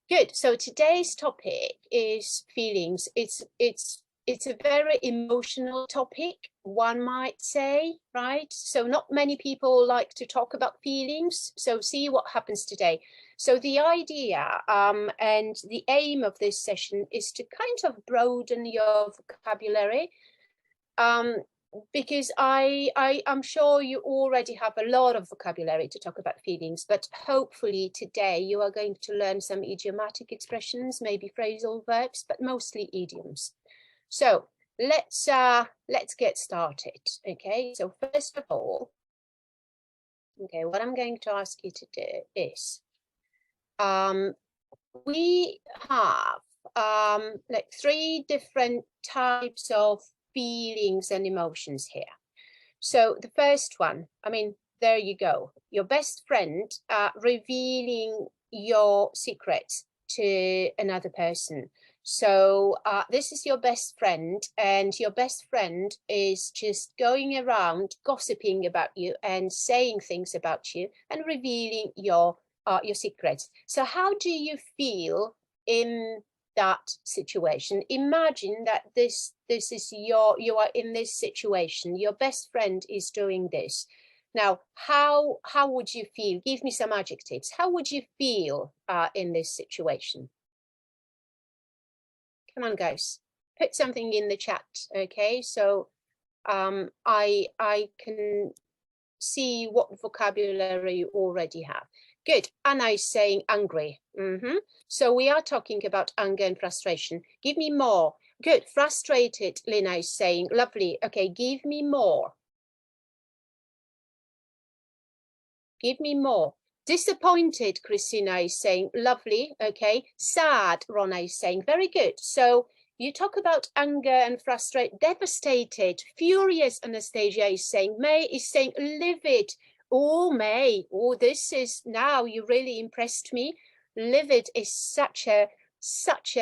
Good. So today's topic is feelings. It's a very emotional topic, one might say, right? So not many people like to talk about feelings. So see what happens today. So the idea and the aim of this session is to kind of broaden your vocabulary. Because I'm sure you already have a lot of vocabulary to talk about feelings, but hopefully today you are going to learn some idiomatic expressions, maybe phrasal verbs, but mostly idioms. So let's get started. Okay, so first of all, okay, what I'm going to ask you to do is we have like 3 different types of feelings and emotions here. So the first one, I mean, there you go. Your best friend revealing your secrets to another person. So this is your best friend, and your best friend is just going around gossiping about you and saying things about you and revealing your secrets. So how do you feel in that situation? Imagine that this is you are in this situation, your best friend is doing this. Now how would you feel? Give me some adjectives. How would you feel in this situation? Come on guys, put something in the chat. Okay, so I can see what vocabulary you already have. Good. Anna is saying angry. So we are talking about anger and frustration. Give me more. Good. Frustrated, Lina is saying. Lovely. Okay, give me more. Give me more. Disappointed, Christina is saying. Lovely. Okay. Sad, Rona is saying. Very good. So you talk about anger and frustrated, devastated, furious, Anastasia is saying. May is saying livid. Oh, May. Oh, this is, now you really impressed me. Livid is such a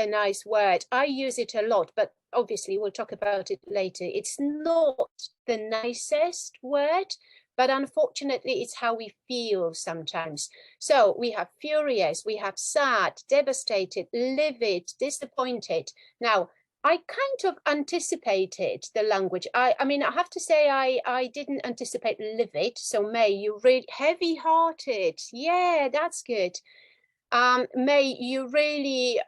nice word. I use it a lot, but obviously we'll talk about it later. It's not the nicest word, but unfortunately it's how we feel sometimes. So we have furious, we have sad, devastated, livid, disappointed. Now, I kind of anticipated the language. I mean, I have to say I didn't anticipate livid. So May, you really heavy-hearted. Yeah, that's good. May, you really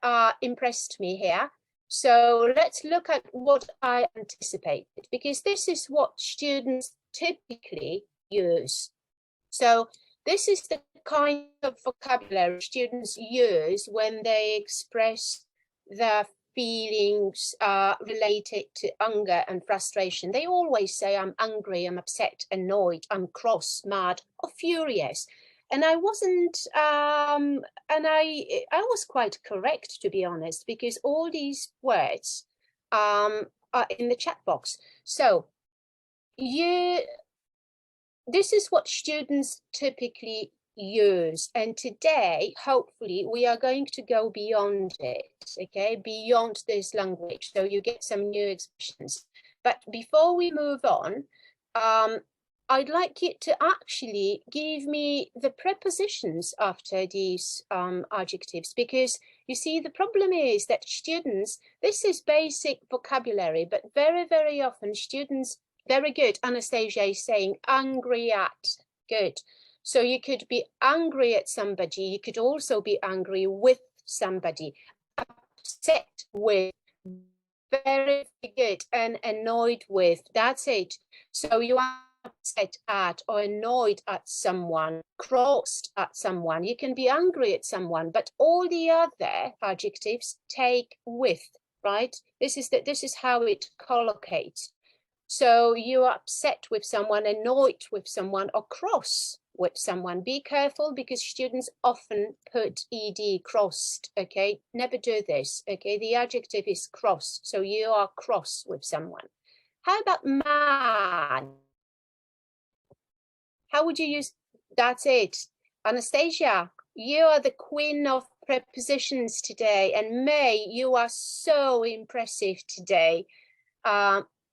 impressed me here. So let's look at what I anticipated, because this is what students typically use. So this is the kind of vocabulary students use when they express their feelings related to anger and frustration. They always say, I'm angry, I'm upset, annoyed, I'm cross, mad, or furious. And I wasn't, and I was quite correct, to be honest, because all these words are in the chat box. So this is what students typically use, and today hopefully we are going to go beyond it, okay, beyond this language, so you get some new expressions. But before we move on, I'd like you to actually give me the prepositions after these adjectives, because you see the problem is that students, this is basic vocabulary, but very often students, very good, Anastasia is saying angry at. Good. So you could be angry at somebody. You could also be angry with somebody. Upset with. Very good. And annoyed with. That's it. So you are upset at or annoyed at someone, crossed at someone. You can be angry at someone, but all the other adjectives take with, right? This is how it collocates. So you're upset with someone, annoyed with someone, or cross with someone. Be careful, because students often put ed, crossed, okay? Never do this, okay? The adjective is cross, so you are cross with someone. How about mad? How would you use, that's it. Anastasia, you are the queen of prepositions today, and May, you are so impressive today.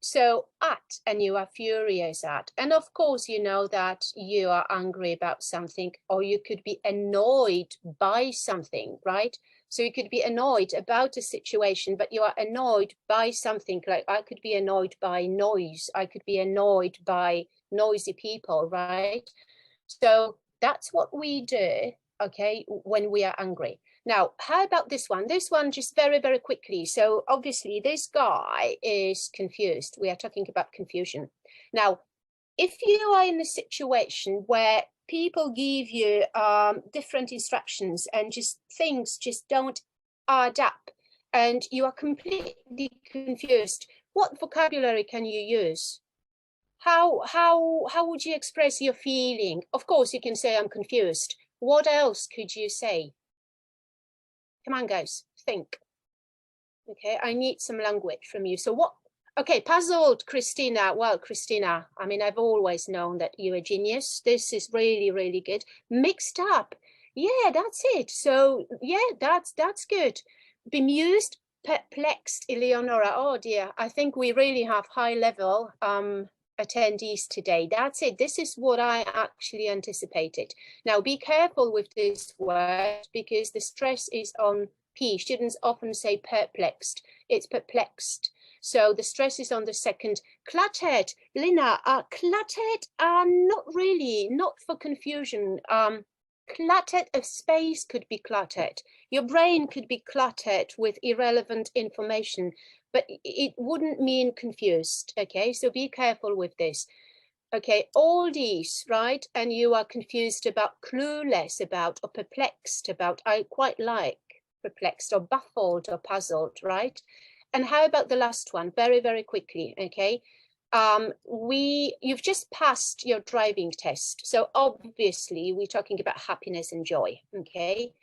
So at, and you are furious at. And of course, you know that you are angry about something, or you could be annoyed by something, right? So you could be annoyed about a situation, but you are annoyed by something. Like I could be annoyed by noise. I could be annoyed by noisy people, right? So that's what we do, okay, when we are angry. Now, how about this one? This one just very, very quickly. So obviously this guy is confused. We are talking about confusion. Now, if you are in a situation where people give you different instructions and just things just don't add up and you are completely confused, what vocabulary can you use? How would you express your feeling? Of course, you can say I'm confused. What else could you say? Come on, guys, think. Okay, I need some language from you. So what? Okay, puzzled, Christina. Well, Christina, I mean, I've always known that you're a genius. This is really, really good. Mixed up. Yeah, that's it. So yeah, that's good. Bemused, perplexed, Eleonora. Oh dear, I think we really have high level attendees today. That's it. This is what I actually anticipated. Now be careful with this word because the stress is on P. Students often say perplexed. It's perplexed. So the stress is on the second. Cluttered, Lina, cluttered, not really, not for confusion. Cluttered of space could be cluttered. Your brain could be cluttered with irrelevant information, but it wouldn't mean confused, okay? So be careful with this. Okay, all these, right? And you are confused about, clueless about, or perplexed about. I quite like perplexed or baffled or puzzled, right? And how about the last one? Very, very quickly, okay? You've just passed your driving test. So obviously we're talking about happiness and joy, okay?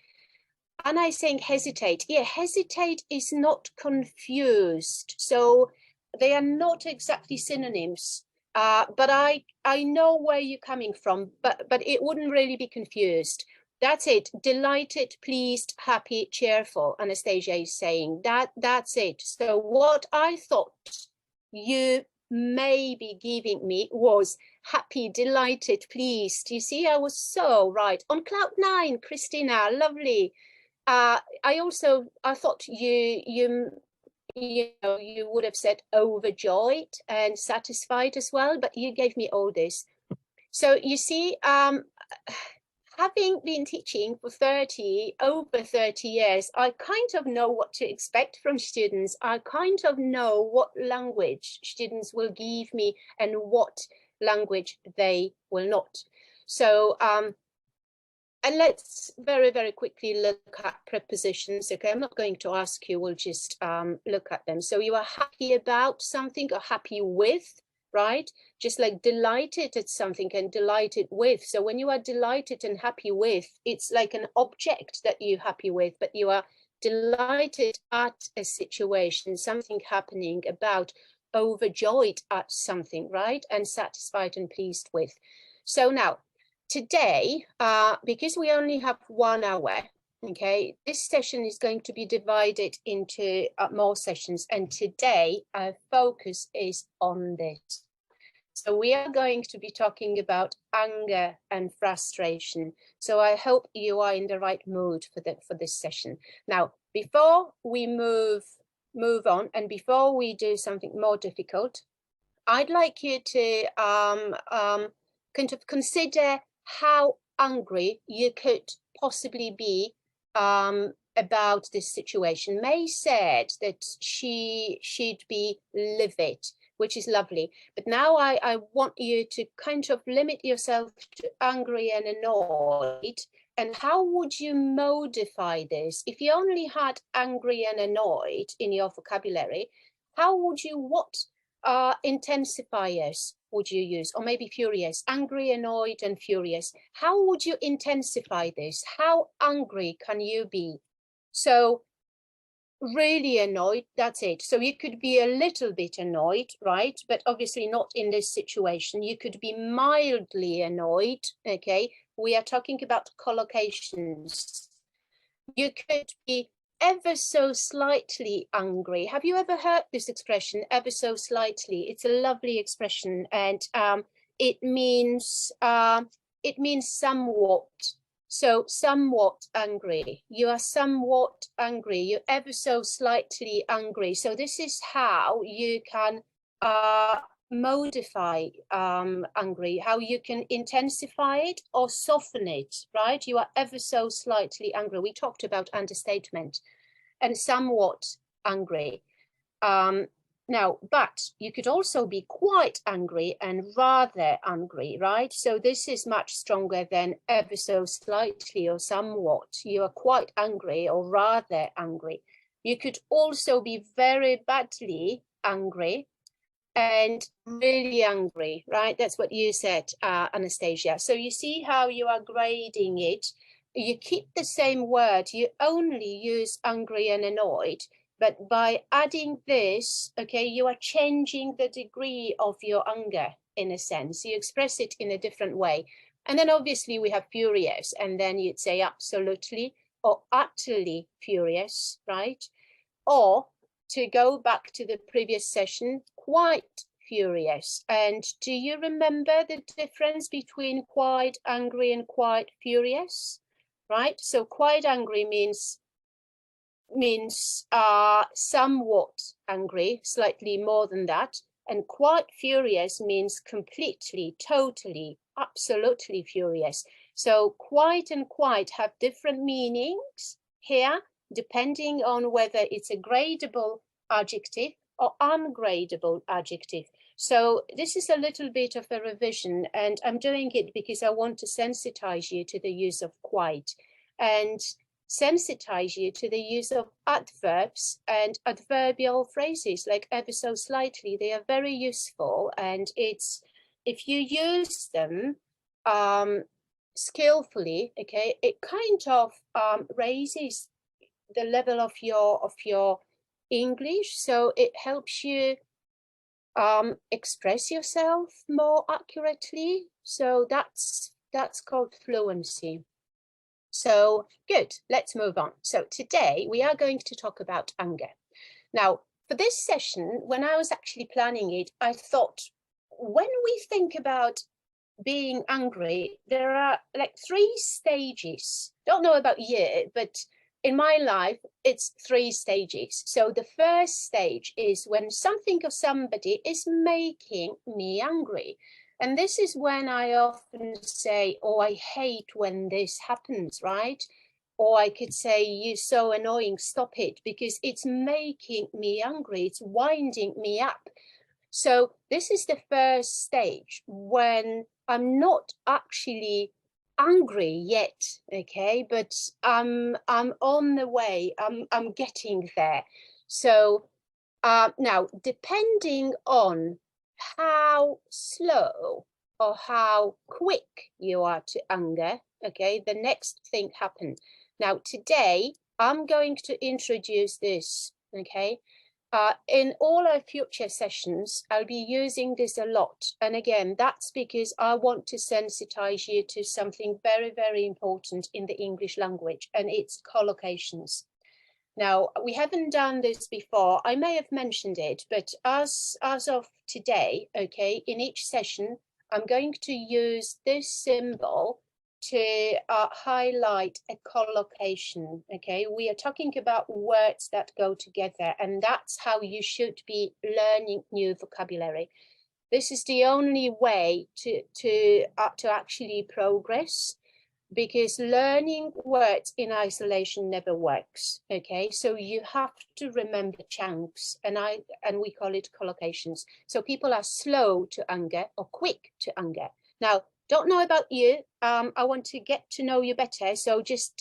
And I saying hesitate. Yeah, hesitate is not confused. So they are not exactly synonyms. But I know where you're coming from, but it wouldn't really be confused. That's it. Delighted, pleased, happy, cheerful. Anastasia is saying that's it. So what I thought you may be giving me was happy, delighted, pleased. You see, I was so right. On cloud nine, Christina, lovely. I thought you know, you would have said overjoyed and satisfied as well, but you gave me all this. So you see, having been teaching for over 30 years, I kind of know what to expect from students. I kind of know what language students will give me and what language they will not. So, and let's very, very quickly look at prepositions. Okay, I'm not going to ask you, we'll just look at them. So you are happy about something or happy with, right? Just like delighted at something and delighted with. So when you are delighted and happy with, it's like an object that you're happy with, but you are delighted at a situation, something happening, about, overjoyed at something, right? And satisfied and pleased with. So now, today, because we only have 1 hour, okay, this session is going to be divided into more sessions, and today our focus is on this. So we are going to be talking about anger and frustration. So I hope you are in the right mood for this session. Now, before we move on, and before we do something more difficult, I'd like you to kind of consider how angry you could possibly be about this situation. May said that she'd be livid, which is lovely. But now I want you to kind of limit yourself to angry and annoyed. And how would you modify this? If you only had angry and annoyed in your vocabulary, how would you, what intensifiers would you use? Or maybe furious, angry, annoyed, and furious. How would you intensify this? How angry can you be? So really annoyed, that's it. So you could be a little bit annoyed, right? But obviously not in this situation. You could be mildly annoyed, okay? We are talking about collocations. You could be ever so slightly angry. Have you ever heard this expression, ever so slightly? It's a lovely expression, and it means somewhat, So somewhat angry. You are somewhat angry. You're ever so slightly angry. So this is how you can modify angry, how you can intensify it or soften it, right? You are ever so slightly angry. We talked about understatement and somewhat angry. Now, but you could also be quite angry and rather angry, right? So this is much stronger than ever so slightly or somewhat. You are quite angry or rather angry. You could also be very badly angry and really angry, right? That's what you said, Anastasia. So you see how you are grading it. You keep the same word. You only use angry and annoyed. But by adding this, okay, you are changing the degree of your anger in a sense. You express it in a different way. And then obviously we have furious, and then you'd say absolutely or utterly furious, right? Or to go back to the previous session, quite furious. And do you remember the difference between quite angry and quite furious? Right? So quite angry means somewhat angry, slightly more than that. And quite furious means completely, totally, absolutely furious. So quite and quite have different meanings here, depending on whether it's a gradable adjective or ungradable adjective. So this is a little bit of a revision, and I'm doing it because I want to sensitize you to the use of quite and sensitize you to the use of adverbs and adverbial phrases like ever so slightly. They are very useful, and it's, if you use them skillfully, okay, it kind of raises the level of your English, so it helps you express yourself more accurately. So that's called fluency. So good, let's move on. So today we are going to talk about anger. Now, for this session, when I was actually planning it, I thought, when we think about being angry, there are like 3 stages. Don't know about you, but in my life, it's 3 stages. So the first stage is when something or somebody is making me angry. And this is when I often say, oh, I hate when this happens, right? Or I could say, you're so annoying, stop it, because it's making me angry, it's winding me up. So this is the first stage when I'm not actually angry yet, okay, but I'm on the way, I'm getting there. So now, depending on how slow or how quick you are to anger, okay, the next thing happens. Now, today, I'm going to introduce this, okay? In all our future sessions, I'll be using this a lot. And again, that's because I want to sensitize you to something very, very important in the English language, and it's collocations. Now, we haven't done this before. I may have mentioned it, but as of today, okay, in each session, I'm going to use this symbol to highlight a collocation, okay? We are talking about words that go together, and that's how you should be learning new vocabulary. This is the only way to actually progress, because learning words in isolation never works, okay? So you have to remember chunks, and we call it collocations. So people are slow to anger or quick to anger. Now, don't know about you. I want to get to know you better. So just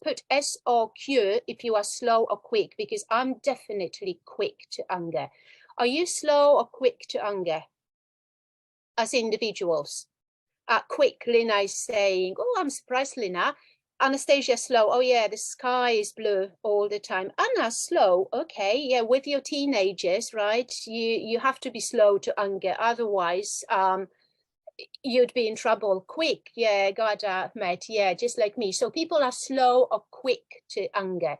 put S or Q if you are slow or quick, because I'm definitely quick to anger. Are you slow or quick to anger as individuals? Quick, Lina is saying, oh, I'm surprised, Lina. Anastasia, slow. Oh, yeah, the sky is blue all the time. Anna, slow. Okay, yeah, with your teenagers, right? You have to be slow to anger. Otherwise, you'd be in trouble. Quick, yeah, God, Ahmed, yeah, just like me. So people are slow or quick to anger.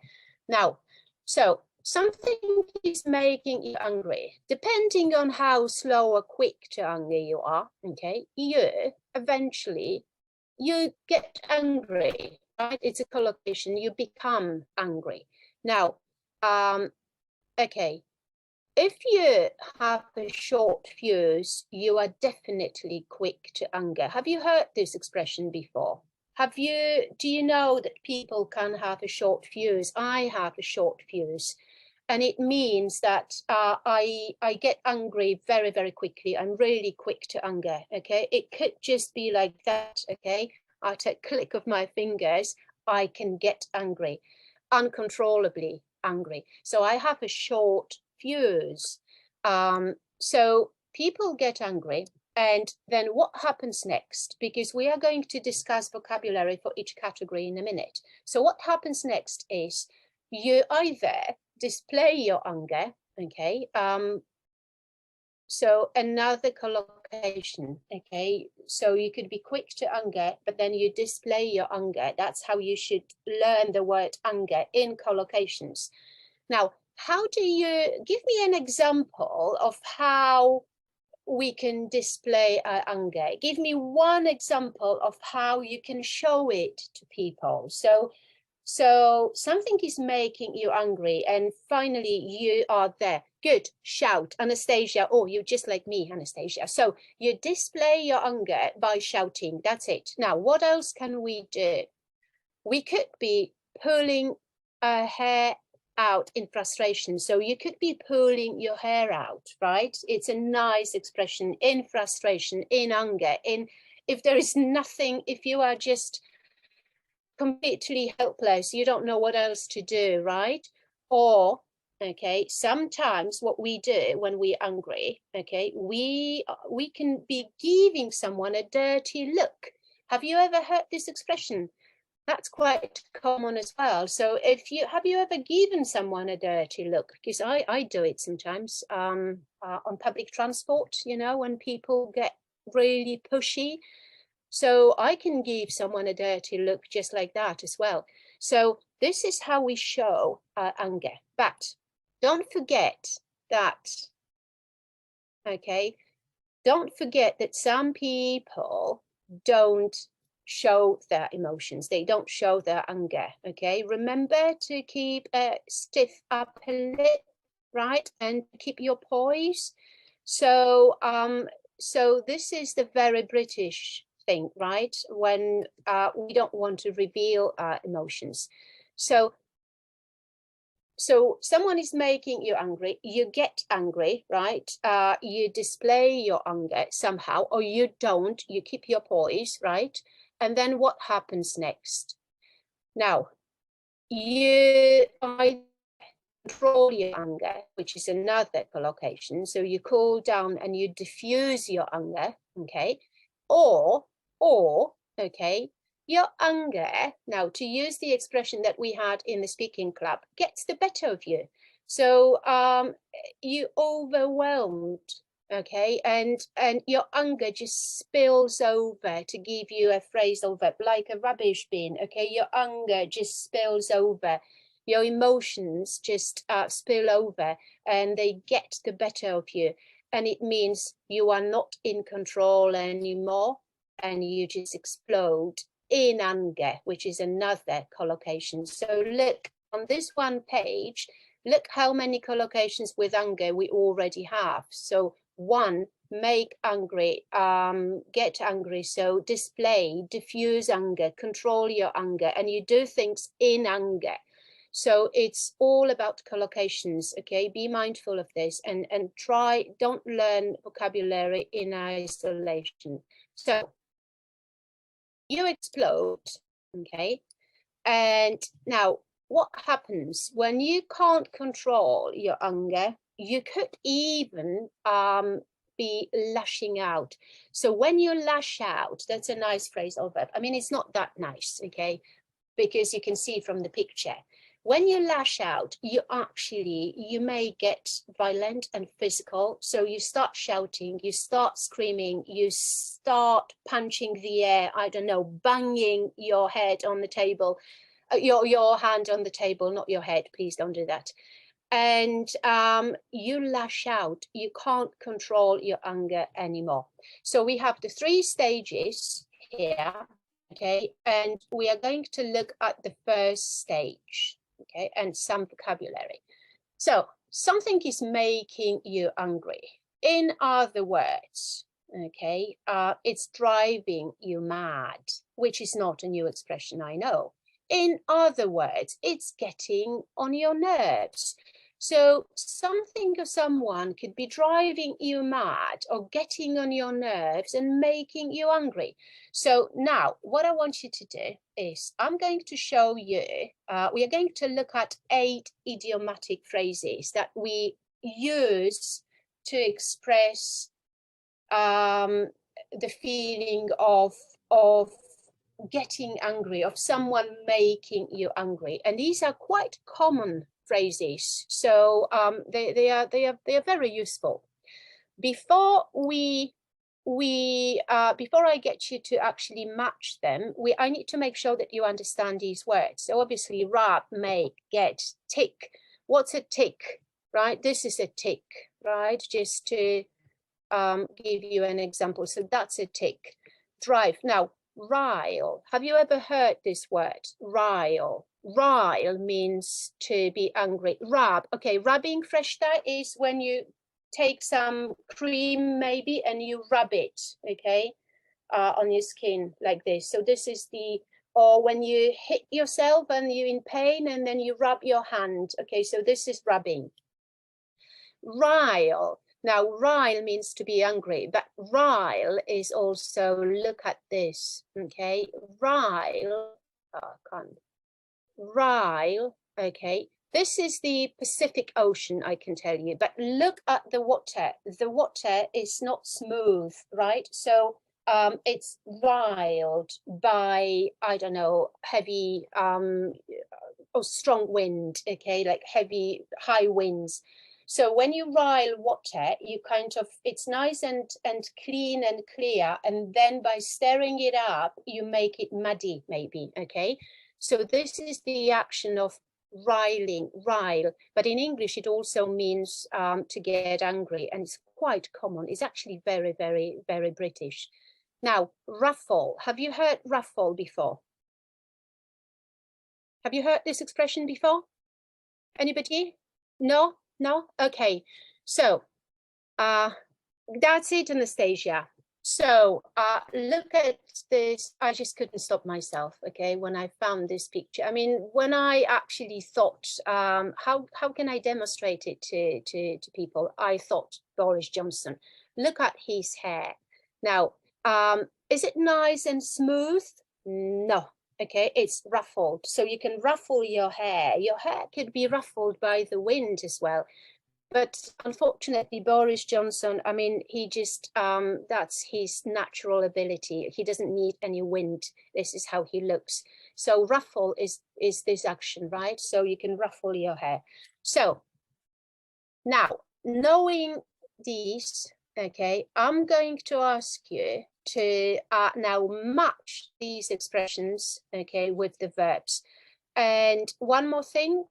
Now, so something is making you angry. Depending on how slow or quick to anger you are, okay, you eventually you get angry, right? It's a collocation, you become angry. Now, okay, if you have a short fuse, you are definitely quick to anger. Have you heard this expression before? Do you know that people can have a short fuse? I have a short fuse. And it means that I get angry very, very quickly. I'm really quick to anger, okay? It could just be like that, okay? At a click of my fingers, I can get angry, uncontrollably angry. So I have a short fuse. So people get angry. And then what happens next? Because we are going to discuss vocabulary for each category in a minute. So what happens next is you either display your anger, okay? So another collocation, okay? So you could be quick to anger, but then you display your anger. That's how you should learn the word anger in collocations. Now, how do you, give me an example of how we can display our anger. Give me one example of how you can show it to people. So something is making you angry and finally you are there. Good, shout, Anastasia. Oh, you're just like me, Anastasia. So you display your anger by shouting. That's it. Now, what else can we do? We could be pulling our hair out in frustration. So you could be pulling your hair out, right? It's a nice expression in frustration, in anger, if there is nothing, if you are just completely helpless, you don't know what else to do, right? Or, okay, sometimes what we do when we're angry, okay, we can be giving someone a dirty look. Have you ever heard this expression? That's quite common as well. So have you ever given someone a dirty look? Because I do it sometimes on public transport, you know, when people get really pushy. So I can give someone a dirty look just like that as well. So this is how we show anger. But don't forget that, okay, don't forget that some people don't show their emotions. They don't show their anger, okay? Remember to keep a stiff upper lip, right? And keep your poise. So, so this is the very British thing, right? When we don't want to reveal our emotions. So someone is making you angry, you get angry, right? You display your anger somehow, or you don't, you keep your poise, right? And then what happens next? Now, you control your anger, which is another collocation. So you cool down and you diffuse your anger, okay? Or, okay, your anger, now to use the expression that we had in the speaking club, gets the better of you. So you overwhelmed, okay, and your anger just spills over, to give you a phrasal verb, like a rubbish bin, okay? Your anger just spills over. Your emotions just spill over and they get the better of you. And it means you are not in control anymore and you just explode in anger, which is another collocation. So look on this one page, look how many collocations with anger we already have. So one, make angry, get angry. So display, diffuse anger, control your anger, and you do things in anger. So it's all about collocations, okay? Be mindful of this and try, don't learn vocabulary in isolation. So you explode, okay? And now what happens when you can't control your anger? You could even be lashing out. So when you lash out, that's a nice phrasal verb. I mean, it's not that nice, okay? Because you can see from the picture. When you lash out, you may get violent and physical. So you start shouting, you start screaming, you start punching the air, I don't know, banging your head on the table, your hand on the table, not your head, please don't do that. And you lash out, you can't control your anger anymore. So we have the 3 stages here. Okay, and we are going to look at the first stage, okay, and some vocabulary. So something is making you angry. In other words, okay, it's driving you mad, which is not a new expression, I know. In other words, it's getting on your nerves. So something or someone could be driving you mad or getting on your nerves and making you angry. So now what I want you to do is I'm going to show you, we are going to look at 8 idiomatic phrases that we use to express the feeling of getting angry, of someone making you angry. And these are quite common phrases, so they are very useful. Before before I get you to actually match them, I need to make sure that you understand these words. So obviously, rub, make, get, tick. What's a tick, right? This is a tick, right? Just to give you an example. So that's a tick. Drive. Now, rile. Have you ever heard this word? Rile. Rile means to be angry. Rub. Okay, rubbing fresh start is when you take some cream maybe and you rub it, okay, on your skin like this. So this is the, or when you hit yourself and you're in pain and then you rub your hand. Okay, so this is rubbing. Rile. Now, rile means to be angry, but rile is also, look at this, okay? Rile, rile, okay? This is the Pacific Ocean, I can tell you, but look at the water. The water is not smooth, right? So it's riled by, I don't know, heavy or strong wind, okay, like heavy, high winds. So when you rile water, you kind of, it's nice and clean and clear, and then by stirring it up, you make it muddy, maybe, okay? So this is the action of riling, rile, but in English it also means to get angry, and it's quite common. It's actually very, very, very British. Now, ruffle. Have you heard ruffle before? Have you heard this expression before? Anybody? No? No? Okay. So, that's it, Anastasia. So look at this. I just couldn't stop myself, okay, when I found this picture. I mean, when I actually thought, how can I demonstrate it to people? I thought Boris Johnson. Look at his hair. Now, is it nice and smooth? No. Okay, it's ruffled. So you can ruffle your hair. Your hair could be ruffled by the wind as well. But unfortunately, Boris Johnson, I mean, he just, that's his natural ability. He doesn't need any wind. This is how he looks. So ruffle is this action, right? So you can ruffle your hair. So now, knowing these, okay, I'm going to ask you to now match these expressions, okay, with the verbs. And one more thing,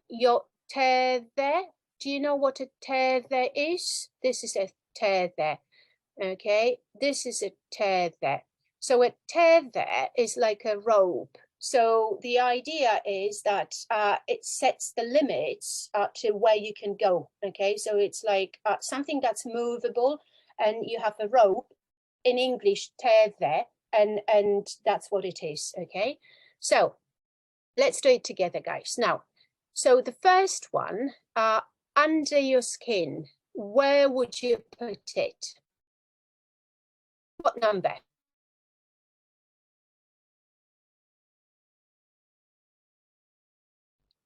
your there. Do you know what a tether is? This is a tether, okay? This is a tether. So a tether is like a rope. So the idea is that it sets the limits to where you can go, okay? So it's like something that's movable, and you have a rope, in English, tether, and that's what it is, okay? So let's do it together, guys. Now, so the first one, under your skin, where would you put it? What number?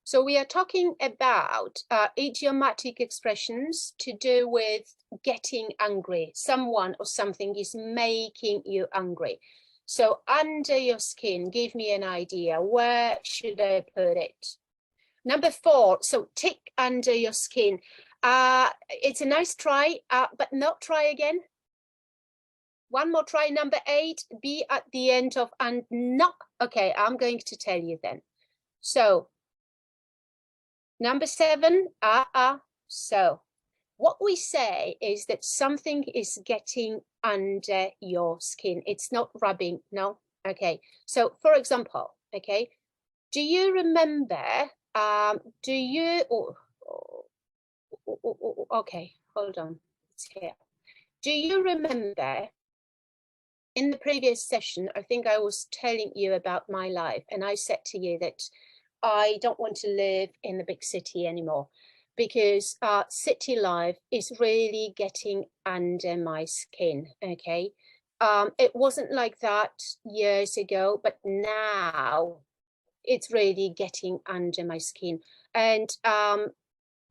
So we are talking about idiomatic expressions to do with getting angry. Someone or something is making you angry. So under your skin, give me an idea. Where should I put it? Number 4, so tick under your skin. It's a nice try, but not try again. One more try, number 8, be at the end of and not. Okay, I'm going to tell you then. So, number 7, so what we say is that something is getting under your skin. It's not rubbing, no, Okay, so for example, okay, do you remember, okay, hold on, it's here. Do you remember in the previous session, I think I was telling you about my life, and I said to you that I don't want to live in the big city anymore because city life is really getting under my skin, okay? It wasn't like that years ago, but now it's really getting under my skin. And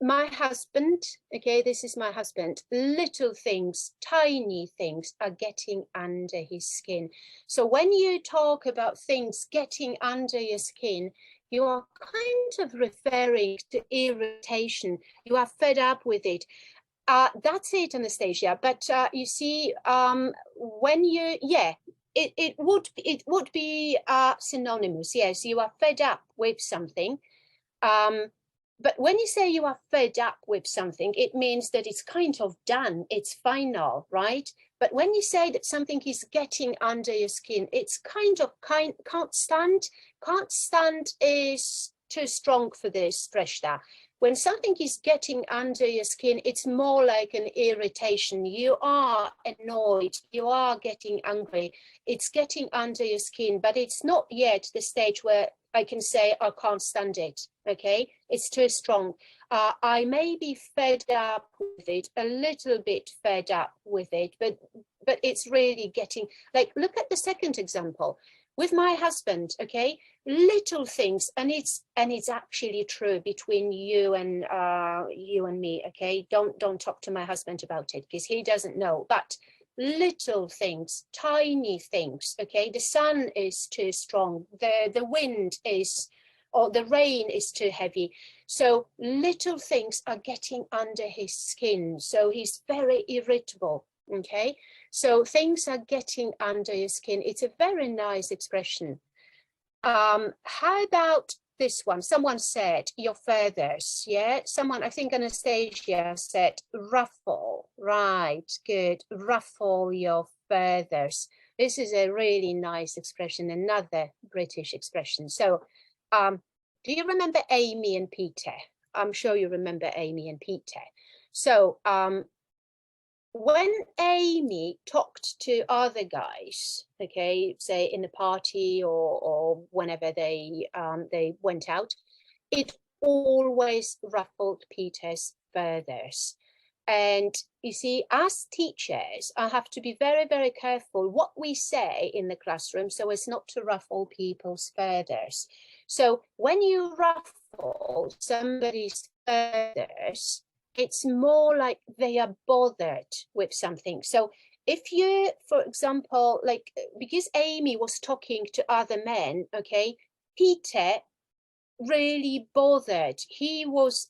my husband, okay, this is my husband, little things, tiny things are getting under his skin. So when you talk about things getting under your skin, you are kind of referring to irritation. You are fed up with it. That's it, Anastasia. But you see, when you, yeah, it would be synonymous. Yes, you are fed up with something. But when you say you are fed up with something, it means that it's kind of done, it's final, right? But when you say that something is getting under your skin, it's kind of can't stand is too strong for this, Freshta. When something is getting under your skin, it's more like an irritation. You are annoyed, you are getting angry. It's getting under your skin, but it's not yet the stage where I can say I can't stand it, okay? It's too strong. I may be fed up with it, a little bit fed up with it, but it's really getting, like, look at the second example. With my husband, okay? Little things, and it's actually true between you and me, okay? Don't talk to my husband about it because he doesn't know, but little things, tiny things, okay? The sun is too strong, the wind is, or the rain is too heavy. So little things are getting under his skin. So he's very irritable, okay? So things are getting under your skin. It's a very nice expression. How about this one? Someone said your feathers, yeah? Someone, I think Anastasia said ruffle, right, good, ruffle your feathers. This is a really nice expression, another British expression. So do you remember Amy and Peter? I'm sure you remember Amy and Peter. So when Amy talked to other guys, okay, say in a party or whenever they went out, it always ruffled Peter's feathers. And you see, as teachers, I have to be very, very careful what we say in the classroom so as not to ruffle people's feathers. So when you ruffle somebody's feathers, it's more like they are bothered with something. So if you, for example, like, because Amy was talking to other men, okay, Peter really bothered. He was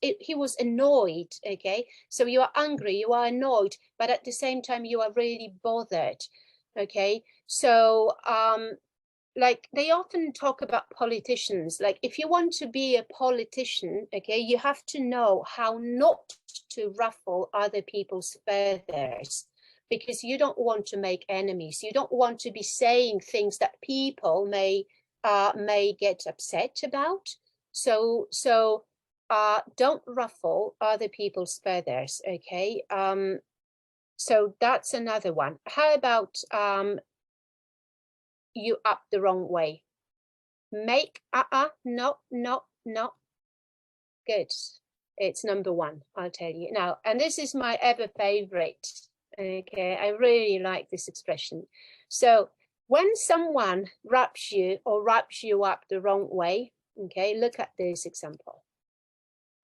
annoyed, okay? So you are angry, you are annoyed, but at the same time you are really bothered, okay? So like they often talk about politicians, like if you want to be a politician, okay, you have to know how not to ruffle other people's feathers, because you don't want to make enemies. You don't want to be saying things that people may get upset about. So don't ruffle other people's feathers, okay? So that's another one. How about you up the wrong way? Make no. Good. It's number one, I'll tell you. Now, and this is my ever favorite. Okay, I really like this expression. So when someone rubs you up the wrong way, okay, look at this example.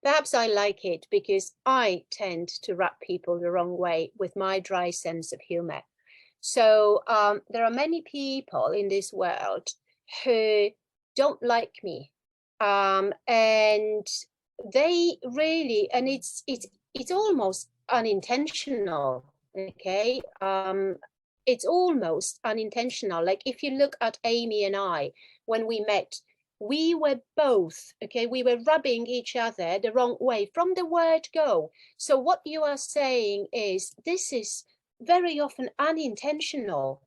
Perhaps I like it because I tend to rub people the wrong way with my dry sense of humor. So there are many people in this world who don't like me, and they really, and it's almost unintentional, okay? It's almost unintentional. Like if you look at Amy and I, when we met, we were both, okay, we were rubbing each other the wrong way from the word go. So what you are saying is this is very often unintentional.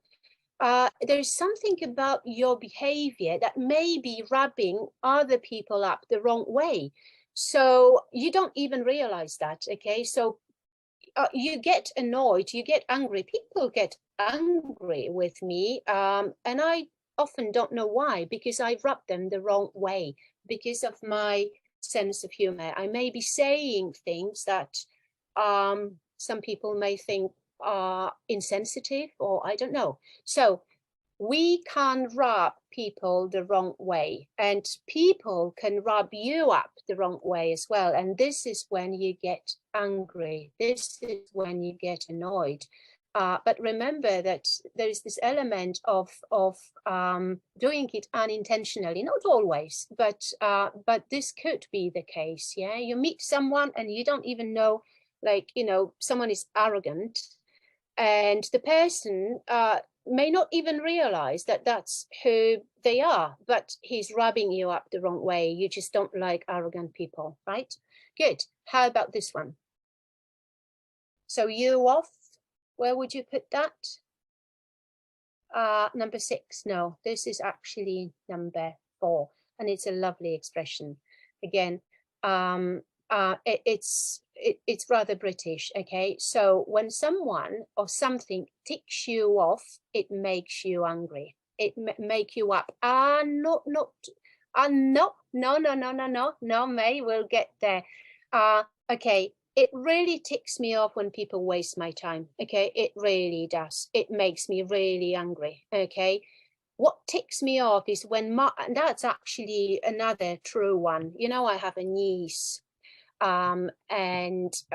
there is something about your behavior that may be rubbing other people up the wrong way. So you don't even realize that, okay? So you get annoyed, you get angry. People get angry with me, and I often don't know why, because I rub them the wrong way because of my sense of humor. I may be saying things that some people may think are insensitive, or I don't know. So we can rub people the wrong way, and people can rub you up the wrong way as well. And this is when you get angry. This is when you get annoyed. But remember that there is this element of doing it unintentionally, not always, but this could be the case. Yeah, you meet someone and you don't even know, like, you know, someone is arrogant, and the person may not even realize that that's who they are, but he's rubbing you up the wrong way. You just don't like arrogant people, right? Good. How about this one? So you off, where would you put that? Number 6. No, this is actually number 4, and it's a lovely expression. Again, it's rather British, okay? So when someone or something ticks you off, it makes you angry. It make you up. No, May, we'll get there. Okay, it really ticks me off when people waste my time, okay? It really does. It makes me really angry, okay? What ticks me off is when and that's actually another true one. You know, I have a niece, and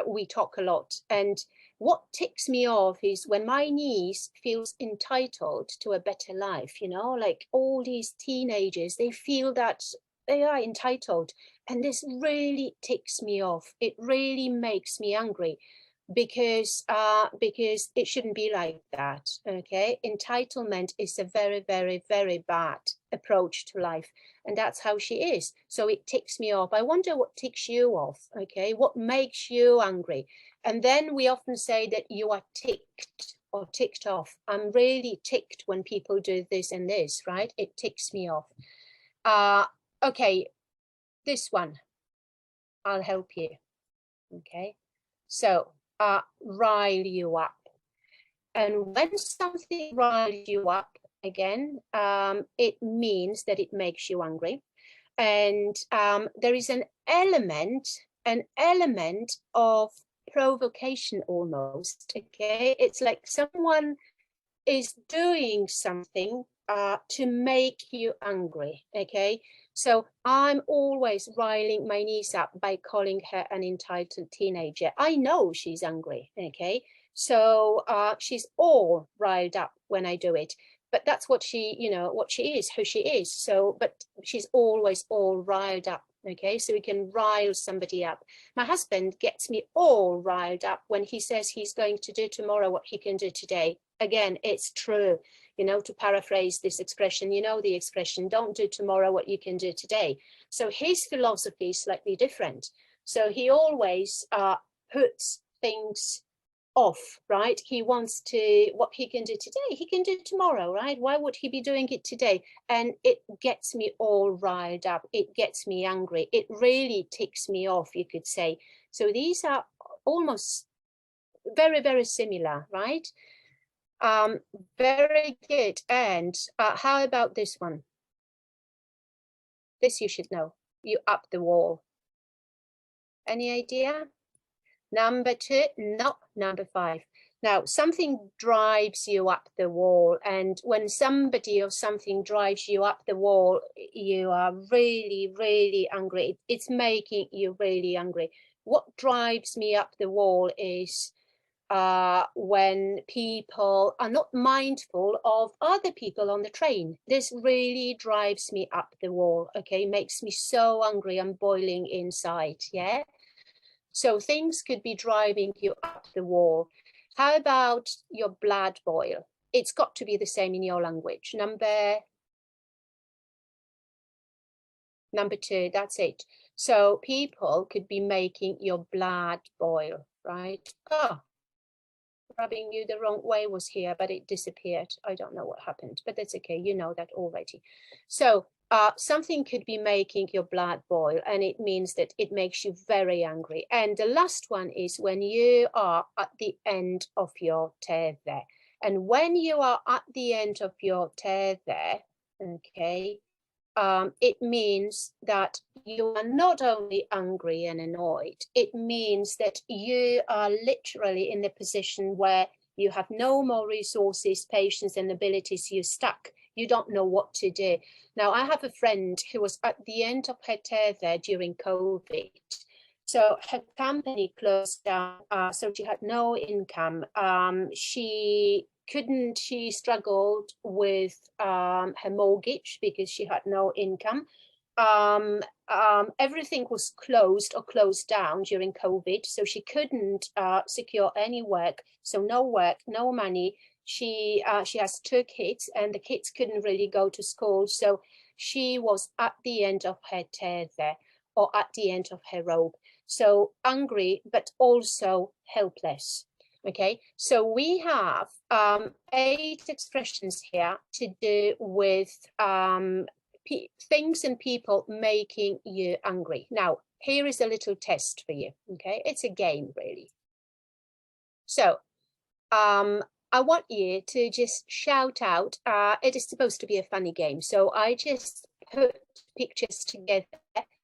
we talk a lot. And what ticks me off is when my niece feels entitled to a better life, you know, like all these teenagers, they feel that they are entitled. And this really ticks me off. It really makes me angry, because it shouldn't be like that, okay? Entitlement is a very, very, very bad approach to life, and that's how she is. So it ticks me off. I wonder what ticks you off, okay? What makes you angry? And then we often say that you are ticked or ticked off. I'm really ticked when people do this and this, right? It ticks me off. Okay, this one, I'll help you, okay? So rile you up. And when something riles you up, again, it means that it makes you angry. And there is an element of provocation almost, okay? It's like someone is doing something to make you angry, okay? So I'm always riling my niece up by calling her an entitled teenager. I know she's angry, okay? So she's all riled up when I do it. But that's what she, you know, what she is, who she is. So, but she's always all riled up, okay? So we can rile somebody up. My husband gets me all riled up when he says he's going to do tomorrow what he can do today. Again, it's true. You know, to paraphrase this expression, you know the expression, don't do tomorrow what you can do today. So his philosophy is slightly different. So he always puts things off, right? He wants to, what he can do today, he can do tomorrow, right? Why would he be doing it today? And it gets me all riled up. It gets me angry. It really ticks me off, you could say. So these are almost very, very similar, right? Very good. And how about this one? This you should know. You up the wall. Any idea? Number 2, not number 5. Now, something drives you up the wall, and when somebody or something drives you up the wall, you are really, really angry. It's making you really angry. What drives me up the wall is when people are not mindful of other people on the train. This really drives me up the wall, okay? Makes me so angry, I'm boiling inside, yeah? So things could be driving you up the wall. How about your blood boil? It's got to be the same in your language. Number 2, that's it. So people could be making your blood boil, right? Oh, rubbing you the wrong way was here, but it disappeared. I don't know what happened, but that's okay. You know that already. So something could be making your blood boil, and it means that it makes you very angry. And the last one is when you are at the end of your tether. And when you are at the end of your tether, okay, it means that you are not only angry and annoyed, it means that you are literally in the position where you have no more resources, patience, and abilities. You're stuck. You don't know what to do. Now, I have a friend who was at the end of her tether during COVID. So her company closed down, so she had no income. She struggled with her mortgage because she had no income. Everything was closed or closed down during COVID, so she couldn't secure any work. So no work, no money. She has 2 kids, and the kids couldn't really go to school. So she was at the end of her tether, or at the end of her rope. So angry, but also helpless. Okay, so we have 8 expressions here to do with things and people making you angry. Now, here is a little test for you. Okay, it's a game, really. So I want you to just shout out. It is supposed to be a funny game, so I just put pictures together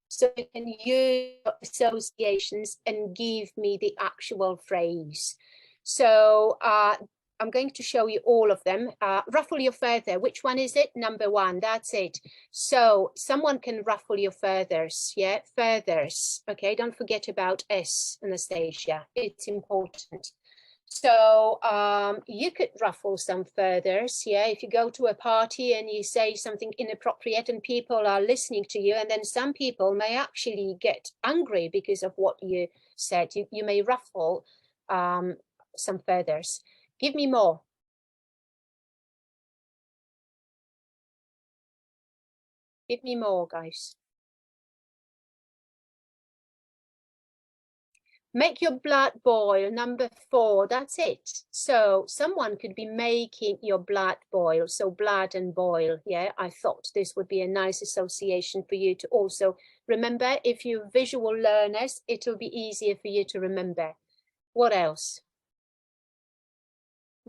so you can use associations and give me the actual phrase. So I'm going to show you all of them. Ruffle your feather. Which one is it? Number 1. That's it. So someone can ruffle your feathers. Yeah, feathers. Okay, don't forget about S, Anastasia. It's important. So you could ruffle some feathers, yeah, if you go to a party and you say something inappropriate and people are listening to you, and then some people may actually get angry because of what you said. You may ruffle some feathers. Give me more. Give me more, guys. Make your blood boil, number 4, that's it. So someone could be making your blood boil, so blood and boil, yeah. I thought this would be a nice association for you to also remember. If you're visual learners, it'll be easier for you to remember. What else?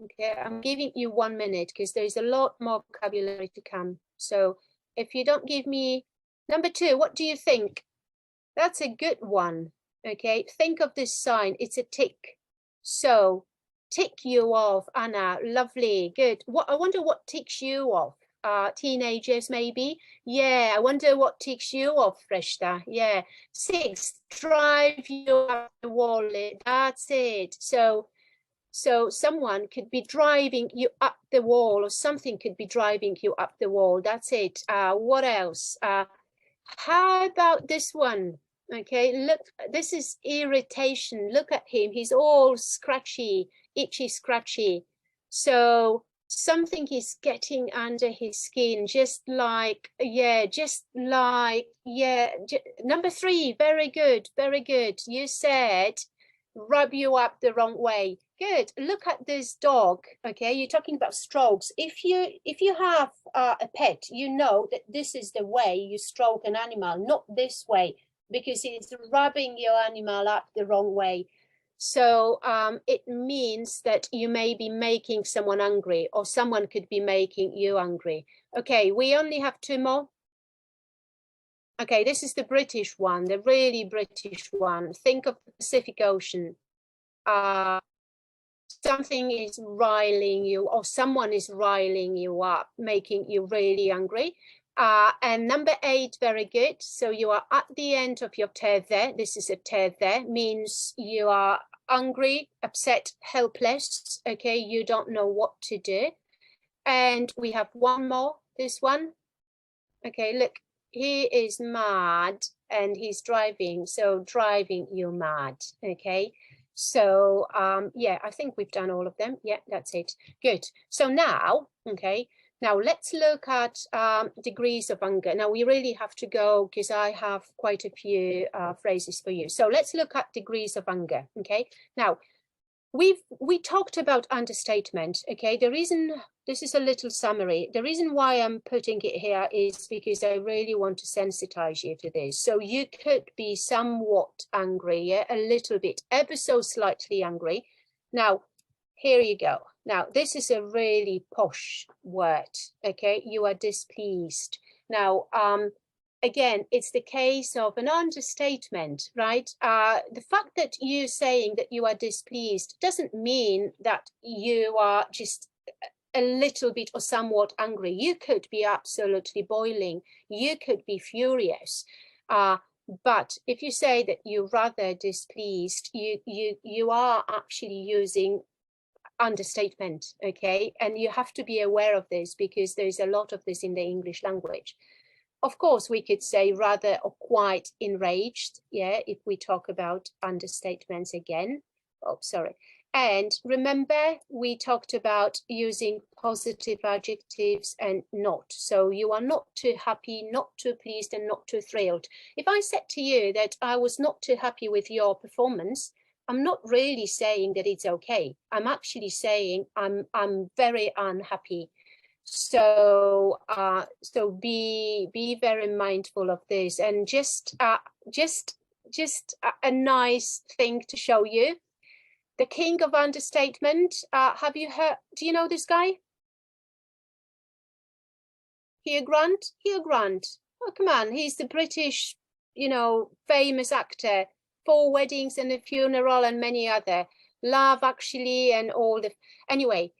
Okay, I'm giving you 1 minute because there's a lot more vocabulary to come. So if you don't give me number 2, what do you think? That's a good one. Okay, think of this sign. It's a tick. So tick you off, Anna. Lovely, good. I wonder what ticks you off. Teenagers maybe. Yeah, I wonder what ticks you off, Freshta. Yeah. 6, drive you up the wall. That's it. So someone could be driving you up the wall, or something could be driving you up the wall. That's it. What else? How about this one? Okay, look, this is irritation. Look at him. He's all scratchy, itchy, scratchy. So something is getting under his skin, just like, yeah, Number 3, very good, very good. You said rub you up the wrong way. Good. Look at this dog. Okay, you're talking about strokes. If you have a pet, you know that this is the way you stroke an animal, not this way, because it's rubbing your animal up the wrong way. So it means that you may be making someone angry, or someone could be making you angry. Okay, we only have 2 more. Okay, this is the British one, the really British one. Think of the Pacific Ocean. Something is riling you, or someone is riling you up, making you really angry. And number 8, very good. So you are at the end of your tether. This is a tether, means you are angry, upset, helpless. Okay, you don't know what to do. And we have 1 more, this one. Okay, look, he is mad and he's driving, so driving you mad. Okay, so yeah, I think we've done all of them. Yeah, that's it. Good. So now, okay, now let's look at degrees of anger. Now we really have to go because I have quite a few phrases for you. So let's look at degrees of anger. Okay, now we talked about understatement. Okay, the reason, this is a little summary, the reason why I'm putting it here is because I really want to sensitize you to this. So you could be somewhat angry, yeah, a little bit, ever so slightly angry. Now here you go. Now this is a really posh word. Okay, you are displeased. Now again, it's the case of an understatement, right? The fact that you're saying that you are displeased doesn't mean that you are just a little bit or somewhat angry. You could be absolutely boiling. You could be furious. But if you say that you're rather displeased, you are actually using understatement, okay? And you have to be aware of this because there's a lot of this in the English language. Of course, we could say rather or quite enraged, yeah, if we talk about understatements again. Oh, sorry. And remember, we talked about using positive adjectives and not. So you are not too happy, not too pleased, and not too thrilled. If I said to you that I was not too happy with your performance, I'm not really saying that it's okay. I'm actually saying I'm very unhappy. So so be very mindful of this, and just a nice thing to show you, the king of understatement. Have you heard, do you know this guy? Hugh Grant. Hugh Grant, oh come on, he's the British, you know, famous actor. Four Weddings and a Funeral and many other, Love Actually and all the, anyway,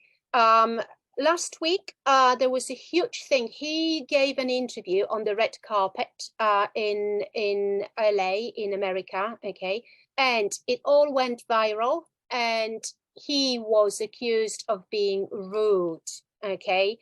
last week, there was a huge thing. He gave an interview on the red carpet in LA, in America, okay? And it all went viral, and he was accused of being rude, okay?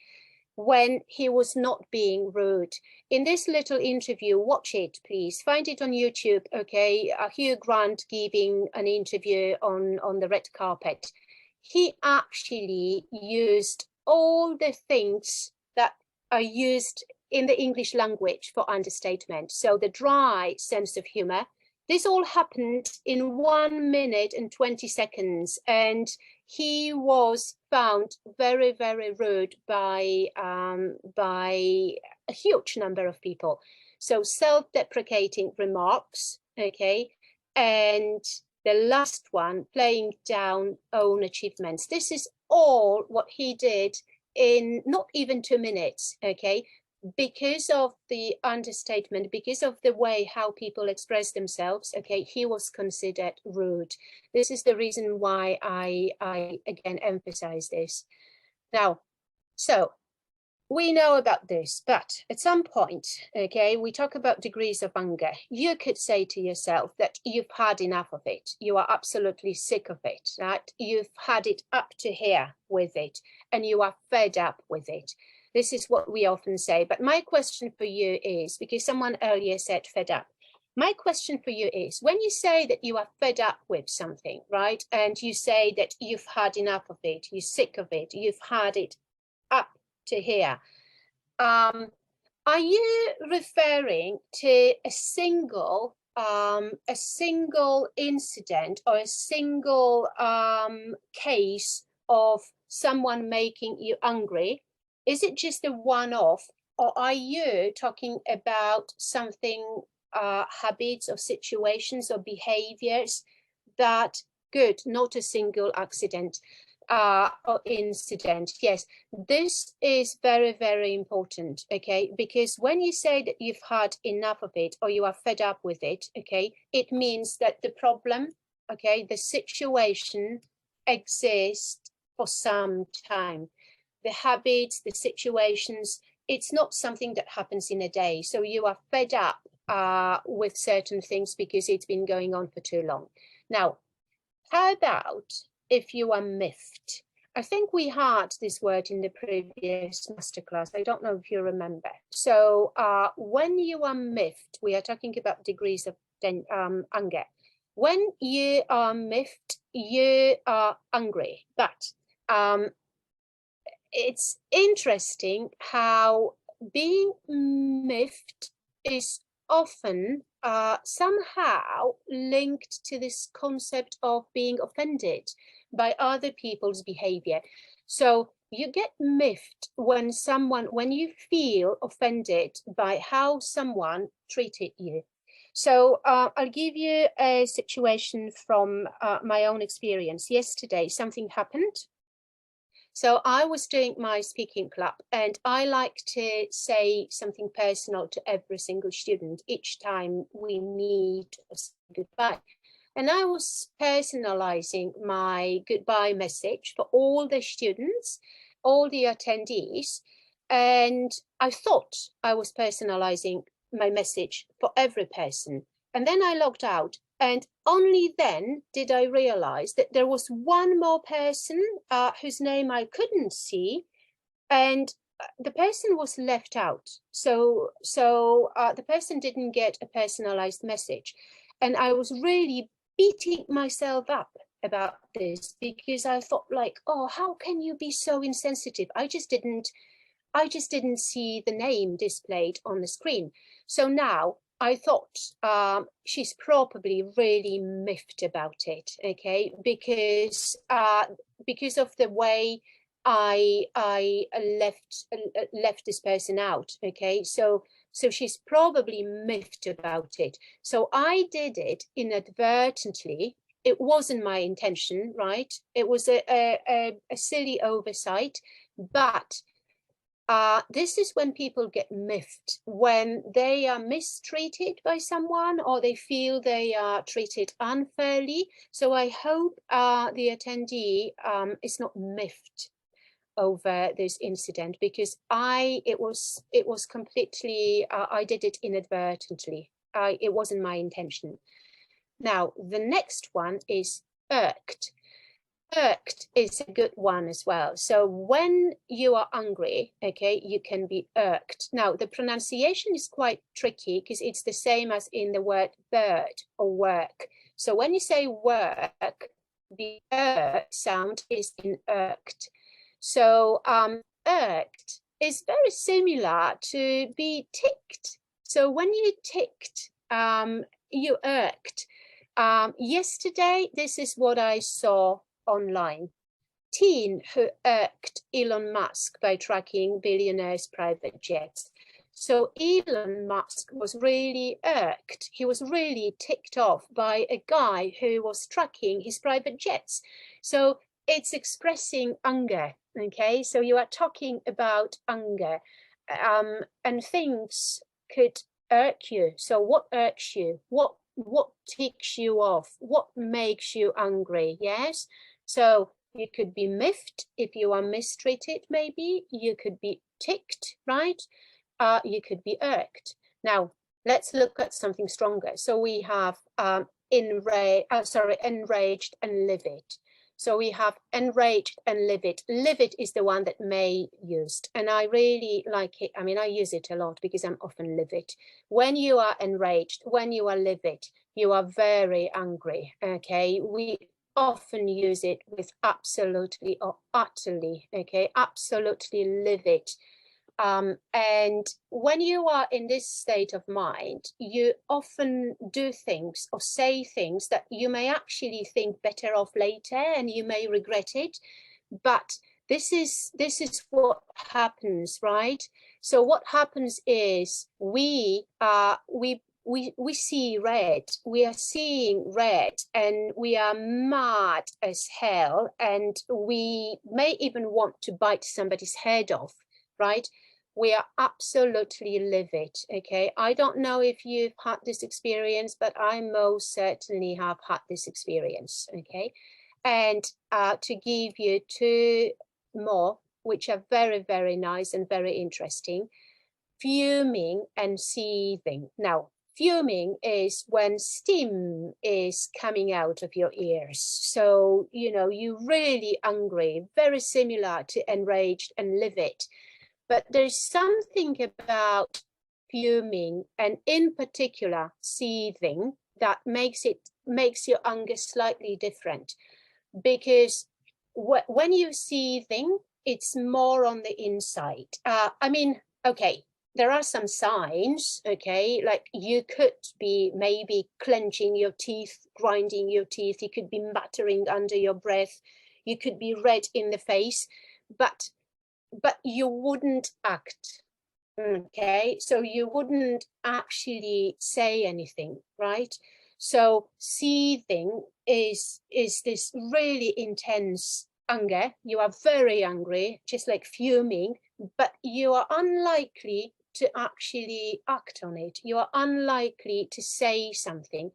When he was not being rude. In this little interview, watch it, please. Find it on YouTube, okay? Hugh Grant giving an interview on the red carpet. He actually used all the things that are used in the English language for understatement. So the dry sense of humor. This all happened in 1 minute and 20 seconds, and he was found very, very rude by a huge number of people. So self-deprecating remarks, okay, and the last one, playing down own achievements. This is all what he did in not even 2 minutes, okay? Because of the understatement, because of the way how people express themselves, okay, he was considered rude. This is the reason why I again emphasize this. Now, so we know about this, but at some point, okay, we talk about degrees of anger. You could say to yourself that you've had enough of it. You are absolutely sick of it, right? You've had it up to here with it, and you are fed up with it. This is what we often say. But my question for you is, because someone earlier said fed up, my question for you is, when you say that you are fed up with something, right? And you say that you've had enough of it, you're sick of it, you've had it up to here. Are you referring to a single incident or a single case of someone making you angry? Is it just a one-off, or are you talking about something, habits or situations or behaviors that, good, not a single accident or incident? Yes, this is very, very important, okay? Because when you say that you've had enough of it or you are fed up with it, okay, it means that the problem, okay, the situation exists for some time. The habits, the situations, it's not something that happens in a day. So you are fed up with certain things because it's been going on for too long. Now, how about if you are miffed? I think we had this word in the previous masterclass. I don't know if you remember. So when you are miffed, we are talking about degrees of anger. When you are miffed, you are angry. But it's interesting how being miffed is often somehow linked to this concept of being offended by other people's behavior. So you get miffed when you feel offended by how someone treated you. So I'll give you a situation from my own experience. Yesterday, something happened. So I was doing my speaking club, and I like to say something personal to every single student each time we meet or say goodbye. And I was personalizing my goodbye message for all the students, all the attendees. And I thought I was personalizing my message for every person. And then I logged out, and only then did I realize that there was one more person whose name I couldn't see, and the person was left out. So the person didn't get a personalized message. And I was really beating myself up about this, because I thought, like, oh, how can you be so insensitive? I just didn't see the name displayed on the screen. So now I thought she's probably really miffed about it, okay? Because of the way I left this person out, okay? So she's probably miffed about it. So I did it inadvertently. It wasn't my intention, right? It was a silly oversight, but this is when people get miffed, when they are mistreated by someone or they feel they are treated unfairly. So I hope the attendee is not miffed over this incident, because it was completely, I did it inadvertently. It wasn't my intention. Now, the next one is irked. Irked is a good one as well. So when you are angry, okay, you can be irked. Now, the pronunciation is quite tricky because it's the same as in the word bird or work. So when you say work, the sound is in irked. So irked is very similar to be ticked. So when you ticked, you irked. Yesterday, this is what I saw online. Teen who irked Elon Musk by tracking billionaires' private jets. So Elon Musk was really irked. He was really ticked off by a guy who was tracking his private jets. So it's expressing anger, okay? So you are talking about anger, and things could irk you. So what irks you? What ticks you off? What makes you angry? Yes. So you could be miffed if you are mistreated, maybe. You could be ticked, right? You could be irked. Now, let's look at something stronger. So we have enraged and livid. So we have enraged and livid. Livid is the one that May used, and I really like it. I mean, I use it a lot because I'm often livid. When you are enraged, when you are livid, you are very angry, okay? We often use it with absolutely or utterly, okay? Absolutely livid. And when you are in this state of mind, you often do things or say things that you may actually think better of later, and you may regret it. But this is what happens, right? So what happens is we see red. We are seeing red, and we are mad as hell, and we may even want to bite somebody's head off, right? We are absolutely livid, okay? I don't know if you've had this experience, but I most certainly have had this experience, okay? And to give you two more, which are very, very nice and very interesting: fuming and seething. Now, fuming is when steam is coming out of your ears. So, you know, you're really angry, very similar to enraged and livid. But there's something about fuming, and in particular seething, that makes your anger slightly different. Because when you're seething, it's more on the inside. I mean, okay, there are some signs, okay, like you could be maybe clenching your teeth, grinding your teeth, you could be muttering under your breath, you could be red in the face, but you wouldn't act, okay? So you wouldn't actually say anything, right? So seething is this really intense anger. You are very angry, just like fuming, but you are unlikely to actually act on it. You are unlikely to say something.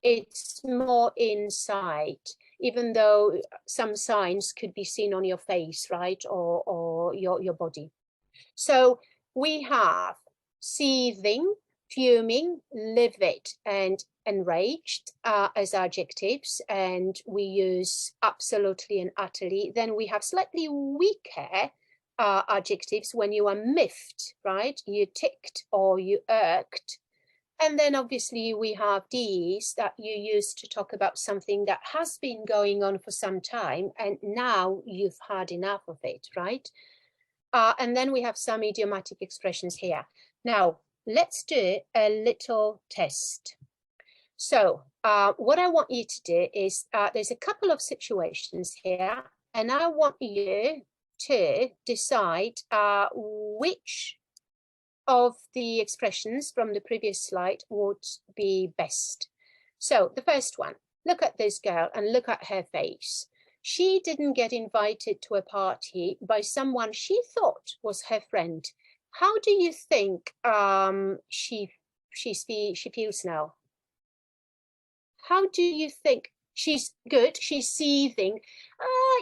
It's more inside, even though some signs could be seen on your face, right, or your body. So we have seething, fuming, livid, and enraged as adjectives, and we use absolutely and utterly. Then we have slightly weaker adjectives when you are miffed, right? You ticked or you irked. And then obviously we have these that you use to talk about something that has been going on for some time and now you've had enough of it, right? And then we have some idiomatic expressions here. Now, let's do a little test. So what I want you to do is, there's a couple of situations here, and I want you to decide which of the expressions from the previous slide would be best. So the first one, look at this girl and look at her face. She didn't get invited to a party by someone she thought was her friend. How do you think she feels now? How do you think? She's good, she's seething.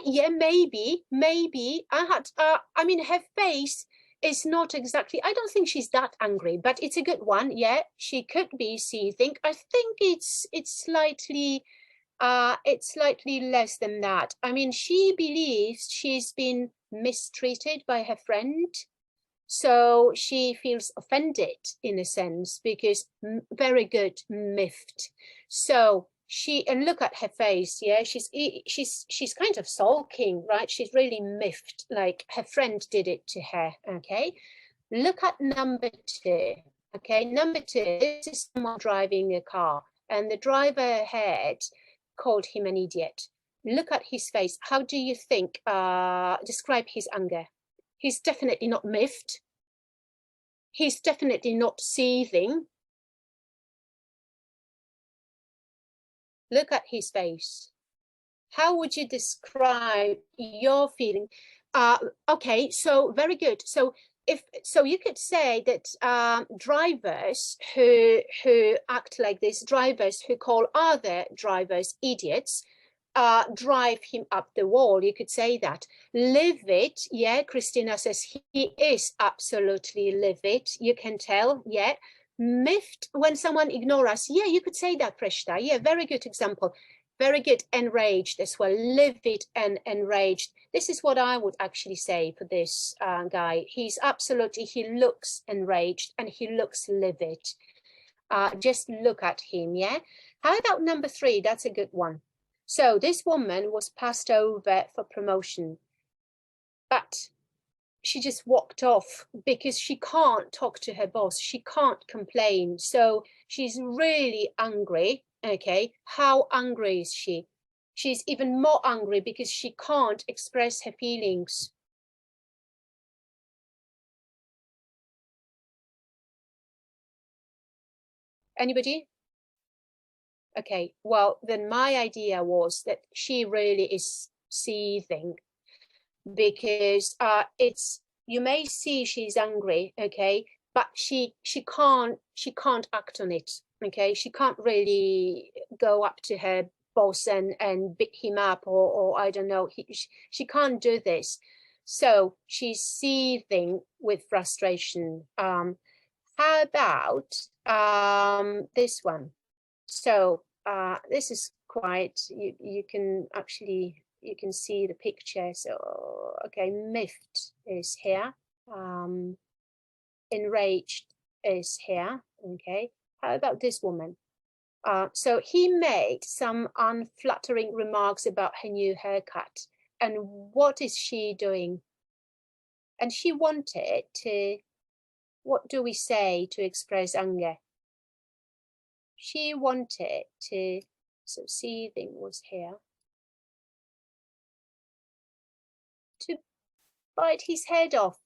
Yeah, maybe. I mean, her face is not exactly, I don't think she's that angry, but it's a good one. Yeah, she could be seething. I think it's slightly less than that. I mean, she believes she's been mistreated by her friend, so she feels offended in a sense, because very good, miffed. So she, and look at her face, yeah, she's kind of sulking, right? She's really miffed, like her friend did it to her. Okay, look at number two. Okay, number two, this is someone driving a car and the driver ahead called him an idiot. Look at his face. How do you think, describe his anger? He's definitely not miffed. He's definitely not seething. Look at his face. How would you describe your feeling? Okay, so very good. So you could say that drivers who act like this, drivers who call other drivers idiots, drive him up the wall. You could say that. Livid, yeah, Christina says he is absolutely livid. You can tell, yeah. Miffed, when someone ignores us, yeah, you could say that, Preshta. Yeah, very good example. Very good. Enraged as well. Livid and enraged. This is what I would actually say for this guy. He's absolutely, he looks enraged and he looks livid. Just look at him, yeah? How about number three? That's a good one. So this woman was passed over for promotion, but she just walked off because she can't talk to her boss. She can't complain. So she's really angry. Okay, how angry is she? She's even more angry because she can't express her feelings. Anybody? Okay, well, then my idea was that she really is seething, because it's, you may see she's angry, okay, but she can't act on it. Okay, she can't really go up to her boss and beat him up, or I don't know, she can't do this. So she's seething with frustration. How about this one? So this is quite, you can actually, you can see the picture. So, okay, miffed is here. Enraged is here. Okay, how about this woman? So he made some unflattering remarks about her new haircut. And what is she doing? And she wanted to What do we say to express anger? She wanted to, so seething was here, to bite his head off.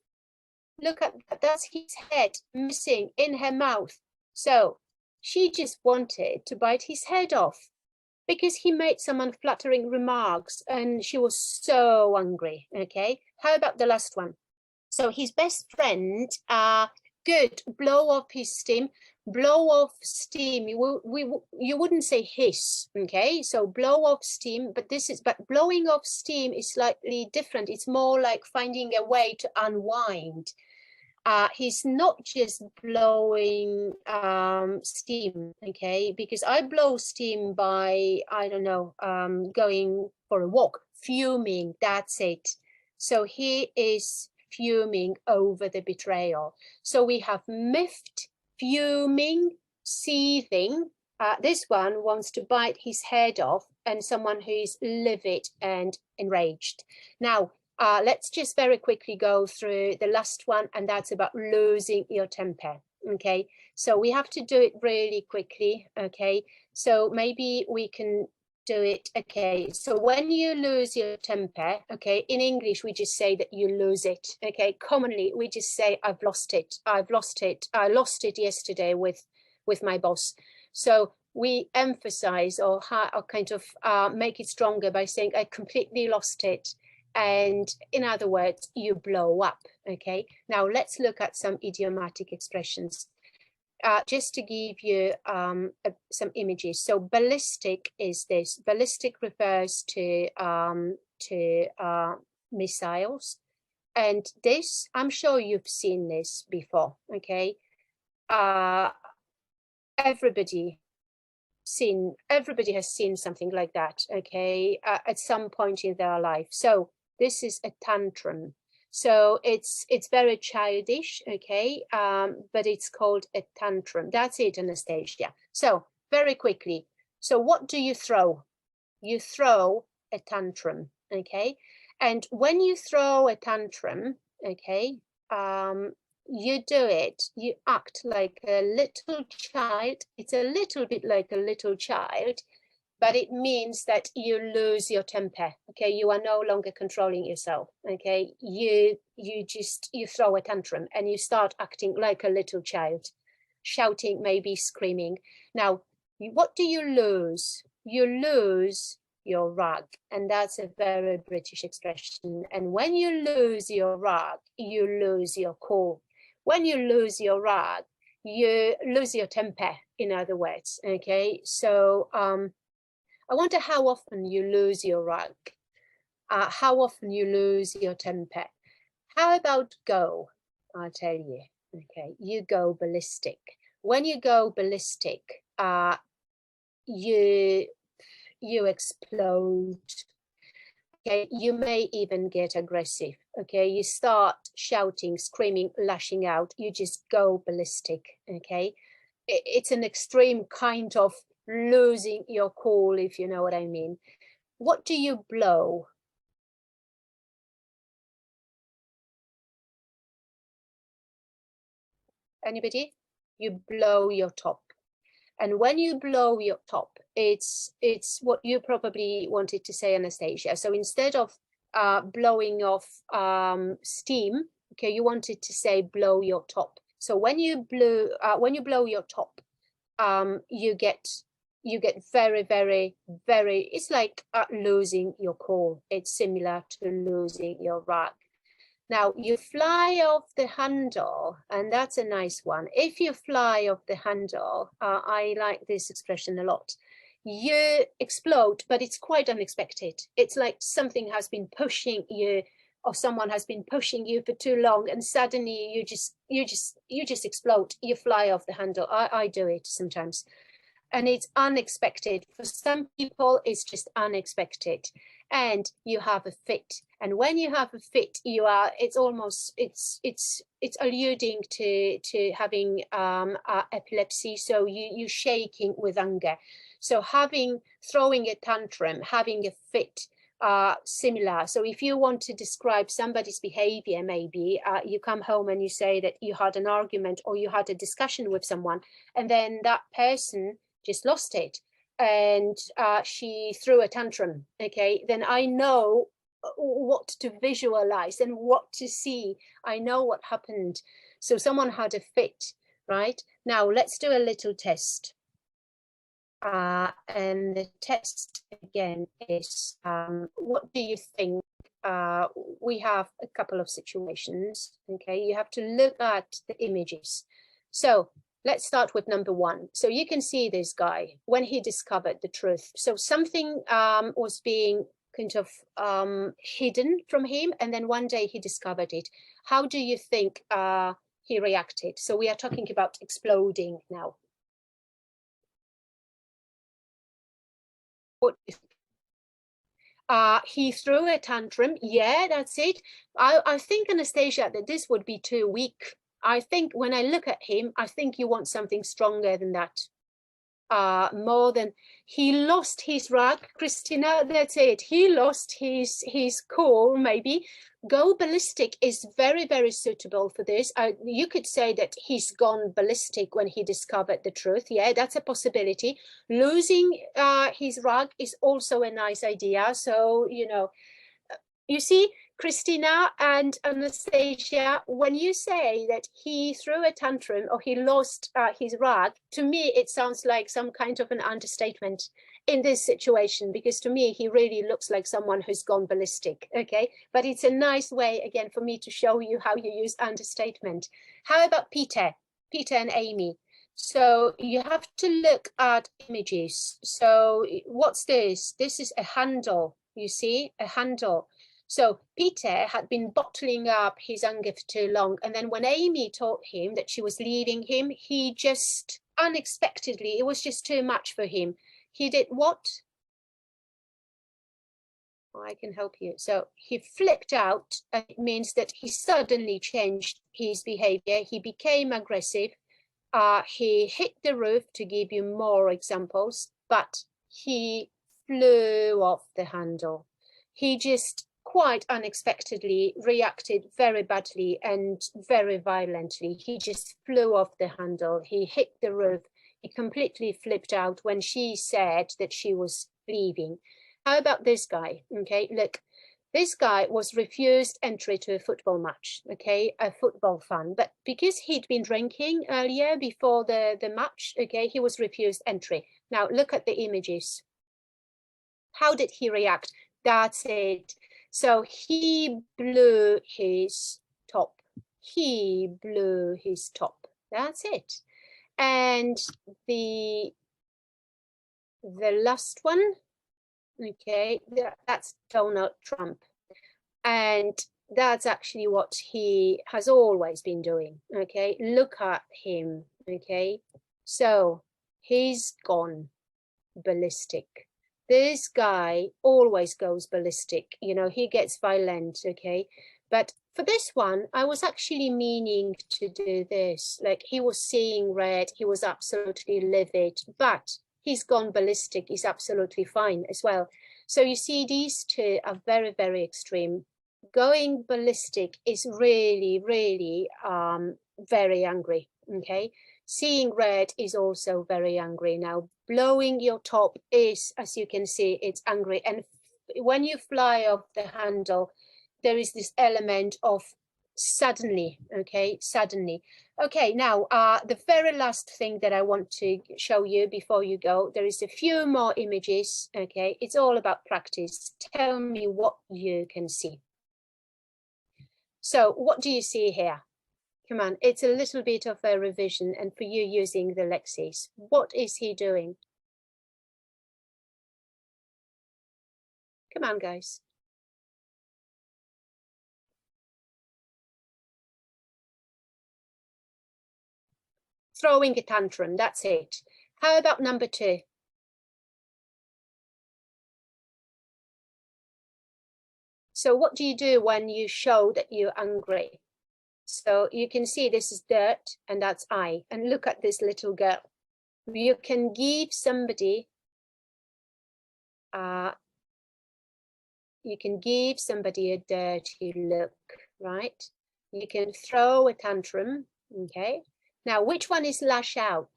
Look at that, that's his head missing in her mouth. So she just wanted to bite his head off because he made some unflattering remarks and she was so angry, okay? How about the last one? So his best friend, good, blow off his steam. Blow off steam, you wouldn't say hiss, okay? So blow off steam, but blowing off steam is slightly different. It's more like finding a way to unwind. He's not just blowing steam, okay? Because I blow steam by, I don't know, going for a walk, fuming, that's it. So he is fuming over the betrayal. So we have miffed, fuming, seething. This one wants to bite his head off, and someone who is livid and enraged. Now, let's just very quickly go through the last one, and that's about losing your temper. Okay, so we have to do it really quickly. Okay, so maybe we can do it. Okay, so when you lose your temper, okay, in English we just say that you lose it. Okay, commonly we just say I've lost it, I've lost it, I lost it yesterday with my boss. So we emphasize or kind of make it stronger by saying I completely lost it. And in other words, you blow up. Okay, now let's look at some idiomatic expressions. Just to give you some images. So ballistic is this. Ballistic refers to missiles. And this, I'm sure you've seen this before, okay? Everybody has seen something like that, okay, at some point in their life. So this is a tantrum. So it's very childish, okay, but it's called a tantrum. That's it, Anastasia. So very quickly. So what do you throw? You throw a tantrum, okay? And when you throw a tantrum, okay, you do it, you act like a little child. It's a little bit like a little child, but it means that you lose your temper. Okay, you are no longer controlling yourself. Okay, you throw a tantrum and you start acting like a little child, shouting, maybe screaming. Now, what do you lose? You lose your rag, and that's a very British expression. And when you lose your rag, you lose your cool. When you lose your rag, you lose your temper, in other words. Okay, so I wonder how often you lose your rag, how often you lose your temper. How about go? I'll tell you. Okay, you go ballistic. When you go ballistic, you explode. Okay, you may even get aggressive. Okay, you start shouting, screaming, lashing out. You just go ballistic. Okay, it's an extreme kind of losing your cool, if you know what I mean. What do you blow? Anybody? You blow your top. And when you blow your top, it's what you probably wanted to say, Anastasia. So instead of blowing off steam, okay, you wanted to say blow your top. So when you blow your top, you get very, very, very, it's like losing your cool. It's similar to losing your rag. Now you fly off the handle, and that's a nice one. If you fly off the handle, I like this expression a lot. You explode, but it's quite unexpected. It's like something has been pushing you, or someone has been pushing you for too long, and suddenly you just explode. You fly off the handle. I do it sometimes, and it's unexpected. For some people, it's just unexpected. And you have a fit. And when you have a fit, it's alluding to having epilepsy. So you're shaking with anger. So throwing a tantrum, having a fit, are similar. So if you want to describe somebody's behavior, maybe you come home and you say that you had an argument or you had a discussion with someone, and then that person just lost it and she threw a tantrum, okay, then I know what to visualize and what to see. I know what happened. So someone had a fit, right? Now let's do a little test. And the test again is, what do you think? We have a couple of situations, okay? You have to look at the images. So let's start with number one. So you can see this guy when he discovered the truth. So something was being kind of hidden from him, and then one day he discovered it. How do you think he reacted? So we are talking about exploding now. What he threw a tantrum. Yeah, that's it. I think, Anastasia, that this would be too weak. I think when I look at him, I think you want something stronger than that. More than he lost his rag, Christina. That's it. He lost his cool. Maybe go ballistic is very, very suitable for this. You could say that he's gone ballistic when he discovered the truth. Yeah, that's a possibility. Losing his rag is also a nice idea. So you see, Christina and Anastasia, when you say that he threw a tantrum or he lost his rag, to me, it sounds like some kind of an understatement in this situation, because to me, he really looks like someone who's gone ballistic, okay? But it's a nice way, again, for me to show you how you use understatement. How about Peter and Amy? So you have to look at images. So what's this? This is a handle, you see, a handle. So Peter had been bottling up his anger for too long. And then when Amy told him that she was leaving him, he just unexpectedly, it was just too much for him. He did what? I can help you. So he flipped out, and it means that he suddenly changed his behavior. He became aggressive. He hit the roof, to give you more examples, but he flew off the handle. He just quite unexpectedly reacted very badly and very violently. He just flew off the handle. He hit the roof. He completely flipped out when she said that she was leaving. How about this guy? Okay, look, this guy was refused entry to a football match, okay, a football fan. But because he'd been drinking earlier before the match, okay, he was refused entry. Now look at the images. How did he react? That's it. So he blew his top. He blew his top. That's it. And the last one, okay, that's Donald Trump. And that's actually what he has always been doing, okay? Look at him, okay? So he's gone ballistic. This guy always goes ballistic, he gets violent, okay? But for this one, I was actually meaning to do this. Like, he was seeing red, he was absolutely livid, but he's gone ballistic, he's absolutely fine as well. So you see, these two are very, very extreme. Going ballistic is really, really very angry, okay? Seeing red is also very angry. Now, blowing your top is, as you can see, it's angry. And when you fly off the handle, there is this element of suddenly, okay, suddenly. Okay, now, the very last thing that I want to show you before you go, there is a few more images, okay? It's all about practice. Tell me what you can see. So what do you see here? Come on, it's a little bit of a revision, and for you using the Lexis. What is he doing? Come on, guys. Throwing a tantrum, that's it. How about number two? So what do you do when you show that you're angry? So you can see this is dirt and that's I. And look at this little girl. You can give somebody You can give somebody a dirty look, right? You can throw a tantrum, okay? Now, which one is lash out?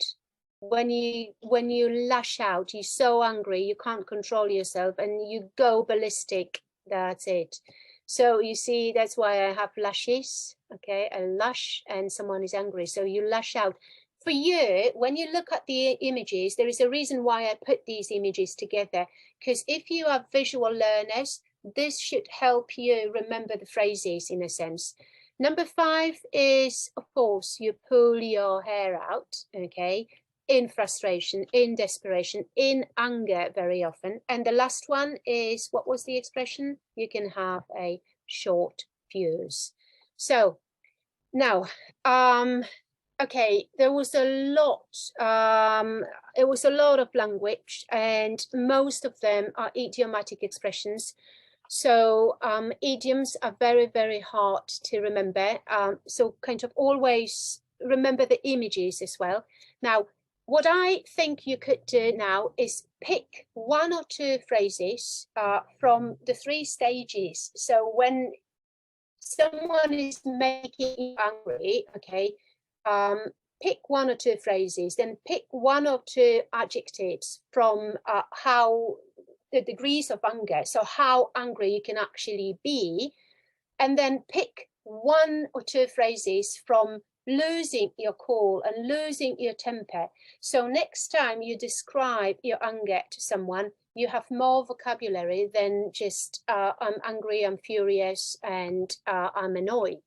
When you lash out, you're so angry, you can't control yourself and you go ballistic. That's it. So you see, that's why I have lashes, okay? A lash and someone is angry. So you lash out. For you, when you look at the images, there is a reason why I put these images together, because if you are visual learners, this should help you remember the phrases in a sense. Number 5 is, of course, you pull your hair out, okay, in frustration, in desperation, in anger very often. And the last one is, what was the expression? You can have a short fuse. So now, okay, there was a lot, it was a lot of language, and most of them are idiomatic expressions. So idioms are very, very hard to remember. So kind of always remember the images as well. Now, what I think you could do now is pick 1 or 2 phrases from the 3 stages. So when someone is making you angry, okay, pick 1 or 2 phrases, then pick 1 or 2 adjectives from how the degrees of anger, so how angry you can actually be, and then pick 1 or 2 phrases from losing your cool and losing your temper. So next time you describe your anger to someone, you have more vocabulary than just I'm angry, I'm furious, and I'm annoyed.